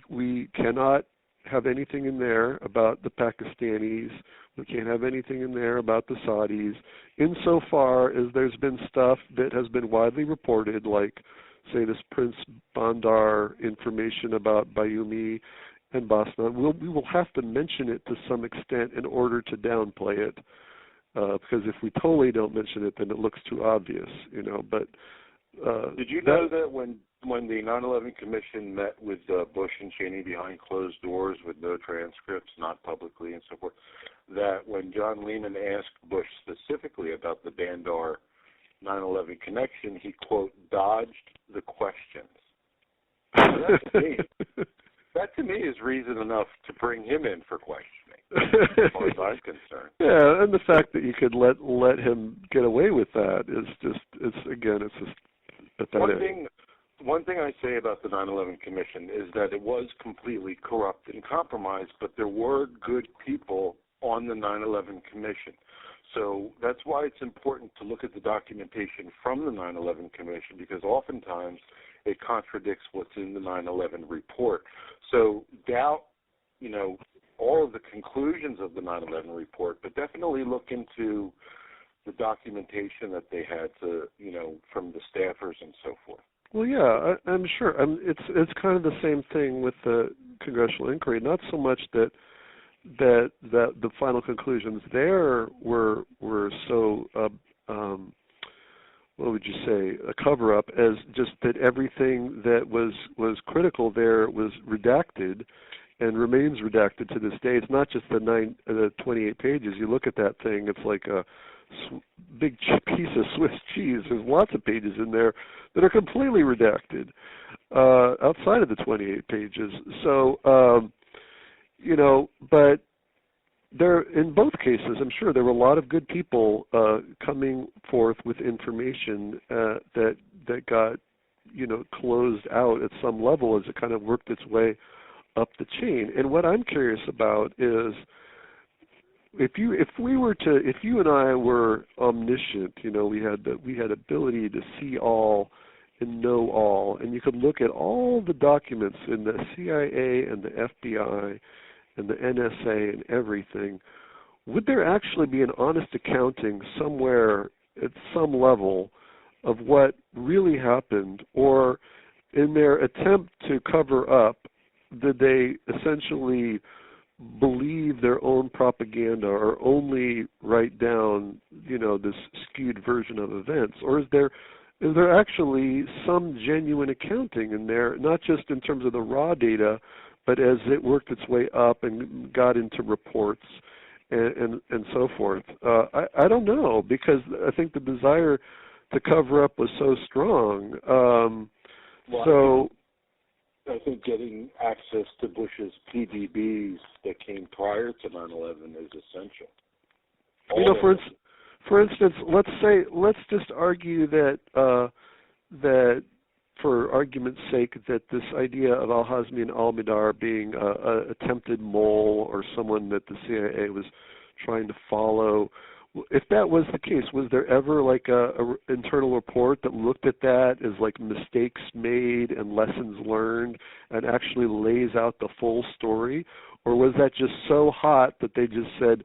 we cannot have anything in there about the Pakistanis. We can't have anything in there about the Saudis. Insofar as there's been stuff that has been widely reported, like, say, this Prince Bandar information about Bayoumi and Bosna, we will have to mention it to some extent in order to downplay it. Because if we totally don't mention it, then it looks too obvious, But did you know that when the 9/11 Commission met with Bush and Cheney behind closed doors with no transcripts, not publicly and so forth, that when John Lehman asked Bush specifically about the Bandar 9/11 connection, he, quote, dodged the questions. That to me is reason enough to bring him in for questioning, as far as I'm concerned. Yeah, and the fact that you could let him get away with that is just pathetic. One thing I say about the 9/11 Commission is that it was completely corrupt and compromised, but there were good people on the 9/11 Commission. So that's why it's important to look at the documentation from the 9/11 Commission, because oftentimes it contradicts what's in the 9/11 report. So doubt, all of the conclusions of the 9/11 report, but definitely look into the documentation that they had to, from the staffers and so forth. Well, yeah, I'm sure. It's kind of the same thing with the congressional inquiry. Not so much that the final conclusions there were so what would you say, a cover-up, as just that everything that was critical there was redacted and remains redacted to this day. It's not just the 28 pages. You look at that thing, it's like a big piece of Swiss cheese. There's lots of pages in there that are completely redacted outside of the 28 pages. So, but there, in both cases, I'm sure there were a lot of good people coming forth with information that got, closed out at some level as it kind of worked its way up the chain. And what I'm curious about is, if you and I were omniscient, we had ability to see all and know all, and you could look at all the documents in the CIA and the FBI and the NSA and everything, would there actually be an honest accounting somewhere at some level of what really happened? Or in their attempt to cover up, did they essentially believe their own propaganda or only write down, this skewed version of events? Or is there actually some genuine accounting in there, not just in terms of the raw data, but as it worked its way up and got into reports and so forth? I don't know, because I think the desire to cover up was so strong. I think getting access to Bush's PDBs that came prior to 9/11 is essential. For instance, let's just argue that for argument's sake, that this idea of al-Hazmi and al-Midar being a attempted mole or someone that the CIA was trying to follow, if that was the case, was there ever like a internal report that looked at that as like mistakes made and lessons learned and actually lays out the full story? Or was that just so hot that they just said,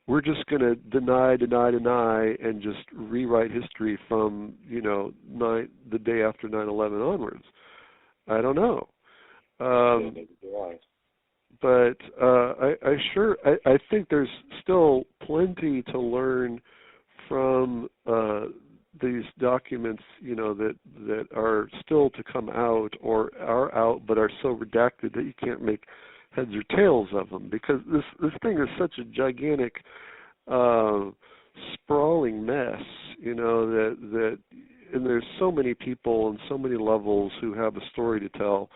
we're just going to deny, and just rewrite history from, the day after 9/11 onwards? I don't know. But I think there's still plenty to learn from these documents, that are still to come out or are out but are so redacted that you can't make heads or tails of them, because this thing is such a gigantic, sprawling mess, that and there's so many people and so many levels who have a story to tell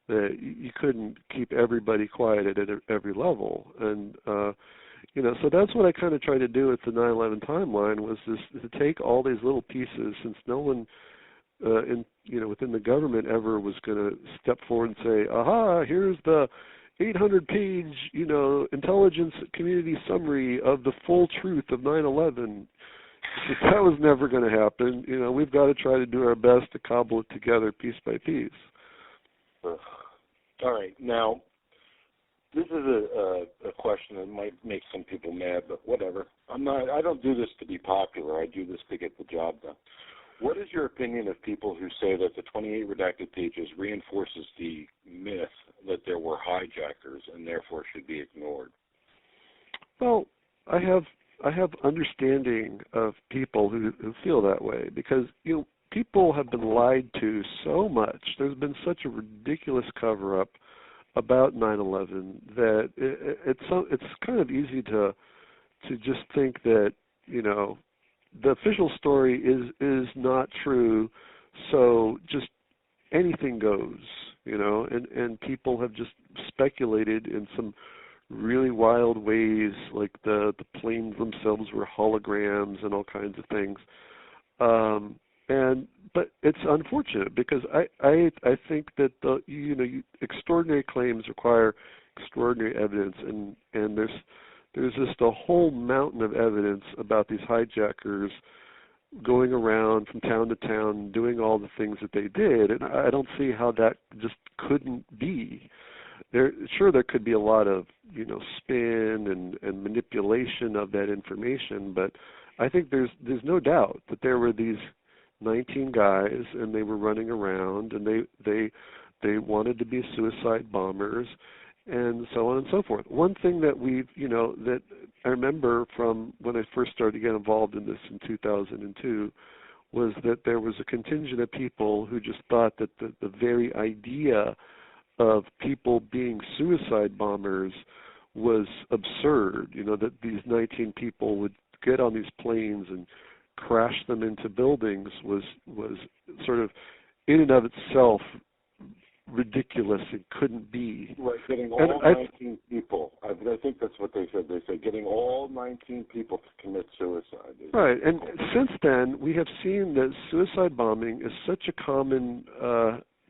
that you couldn't keep everybody quiet at every level. And so that's what I kind of tried to do with the 9/11 timeline, was to take all these little pieces, since no one within the government ever was going to step forward and say, aha, here's the 800-page, intelligence community summary of the full truth of 9/11. That was never going to happen. We've got to try to do our best to cobble it together piece by piece. All right. Now, this is a question that might make some people mad, but whatever. I don't do this to be popular. I do this to get the job done. What is your opinion of people who say that the 28 redacted pages reinforces the myth that there were hijackers and therefore should be ignored? Well, I have understanding of people who feel that way because people have been lied to so much. There's been such a ridiculous cover-up about 9/11 that it's kind of easy to just think that the official story is not true, so just anything goes, and people have just speculated in some really wild ways, like the planes themselves were holograms and all kinds of things. But it's unfortunate because I think that extraordinary claims require extraordinary evidence, and there's just a whole mountain of evidence about these hijackers going around from town to town doing all the things that they did, and I don't see how that just couldn't be. There could be a lot of spin and manipulation of that information, but I think there's no doubt that there were these 19 guys and they were running around and they wanted to be suicide bombers and so on and so forth. One thing that that I remember from when I first started to get involved in this in 2002 was that there was a contingent of people who just thought that the very idea of people being suicide bombers was absurd, that these 19 people would get on these planes and crash them into buildings was sort of in and of itself ridiculous. It couldn't be. Right, getting all 19 people. I think that's what they said. They said getting all 19 people to commit suicide. Right, and since then we have seen that suicide bombing is such a common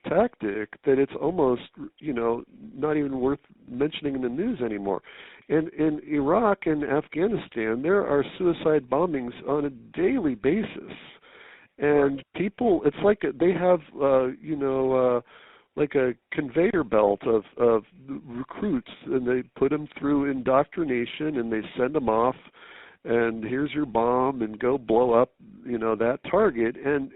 tactic that it's almost, not even worth mentioning in the news anymore. In Iraq and Afghanistan, there are suicide bombings on a daily basis. And people, it's like they have, like a conveyor belt of recruits, and they put them through indoctrination, and they send them off, and here's your bomb, and go blow up, that target. And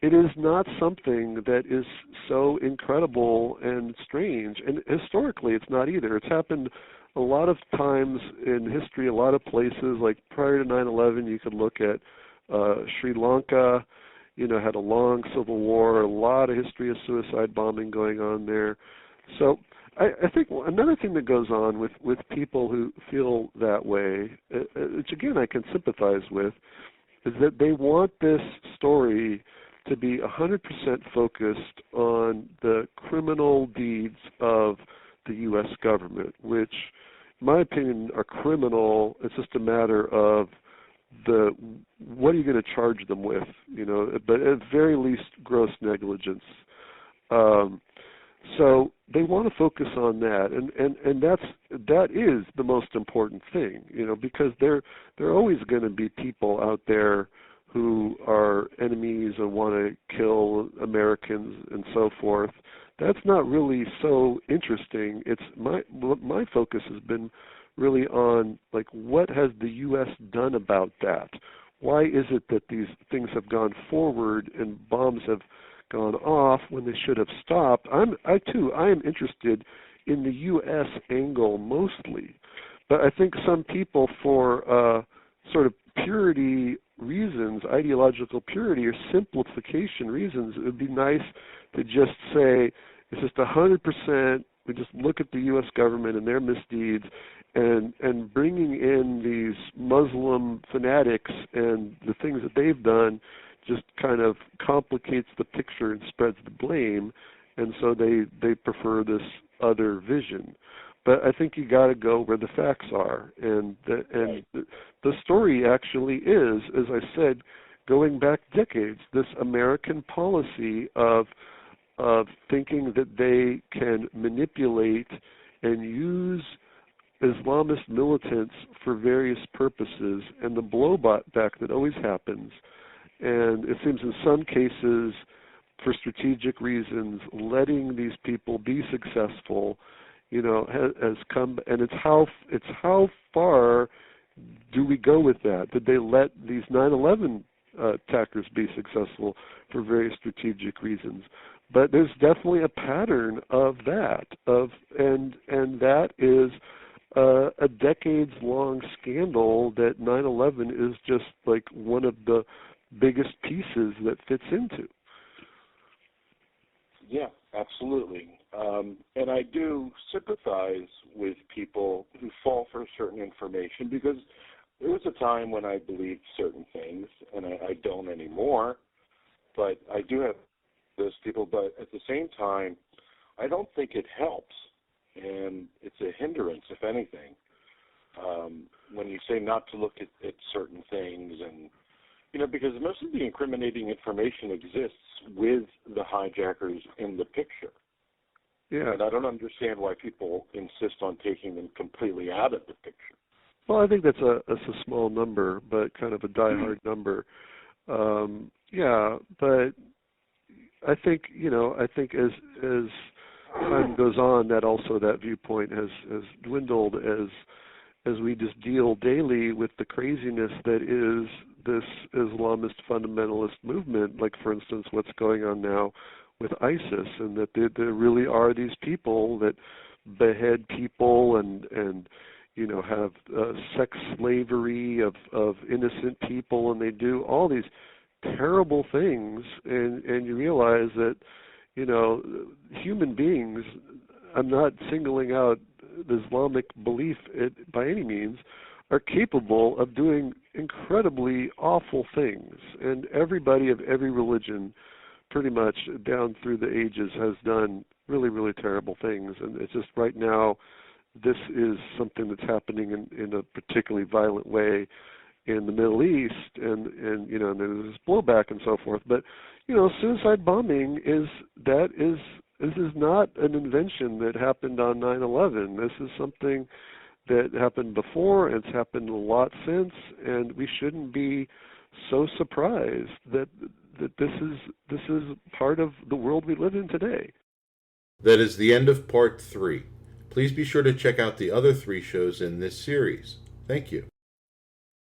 it is not something that is so incredible and strange. And historically, it's not either. It's happened a lot of times in history, a lot of places. Like prior to 9/11, you could look at Sri Lanka, had a long civil war, a lot of history of suicide bombing going on there. So I think another thing that goes on with people who feel that way, which again I can sympathize with, is that they want this story to be 100% focused on the criminal deeds of the U.S. government, which, in my opinion, are criminal. It's just a matter of what are you going to charge them with, but at very least gross negligence. So they want to focus on that, and that is the most important thing, because there are always going to be people out there who are enemies and want to kill Americans and so forth. That's not really so interesting. It's my focus has been really on, like, what has the U.S. done about that? Why is it that these things have gone forward and bombs have gone off when they should have stopped? I am interested in the U.S. angle mostly, but I think some people, for sort of purity reasons, ideological purity or simplification reasons, it would be nice to just say it's just 100%. We just look at the U.S. government and their misdeeds, and bringing in these Muslim fanatics and the things that they've done just kind of complicates the picture and spreads the blame, and so they prefer this other vision. But I think you got to go where the facts are, and the story actually is, as I said, going back decades, this American policy of thinking that they can manipulate and use Islamist militants for various purposes, and the blowback that always happens, and it seems in some cases for strategic reasons, letting these people be successful, has come, and it's how far do we go with that? Did they let these 9/11 attackers be successful for very strategic reasons? But there's definitely a pattern of that, and that is a decades-long scandal that 9/11 is just like one of the biggest pieces that fits into. Yeah, absolutely. And I do sympathize with people who fall for certain information, because there was a time when I believed certain things, and I don't anymore. But I do have those people. But at the same time, I don't think it helps, and it's a hindrance, if anything. When you say not to look at certain things, and because most of the incriminating information exists with the hijackers in the picture. Yeah. And I don't understand why people insist on taking them completely out of the picture. Well, I think that's a small number, but kind of a diehard number. Yeah, but I think as time goes on, that viewpoint has dwindled as we just deal daily with the craziness that is this Islamist fundamentalist movement, like, for instance, what's going on now with ISIS, and that there really are these people that behead people and have sex slavery of innocent people, and they do all these terrible things, and you realize that human beings, I'm not singling out the Islamic belief by any means, are capable of doing incredibly awful things. And everybody of every religion, pretty much down through the ages, has done really, really terrible things. And it's just right now, this is something that's happening in a particularly violent way in the Middle East, and there's this blowback and so forth. But suicide bombing is not an invention that happened on 9/11. This is something that happened before, and it's happened a lot since, and we shouldn't be so surprised that this is part of the world we live in today. That is the end of part 3. Please be sure to check out the other 3 shows in this series. Thank you.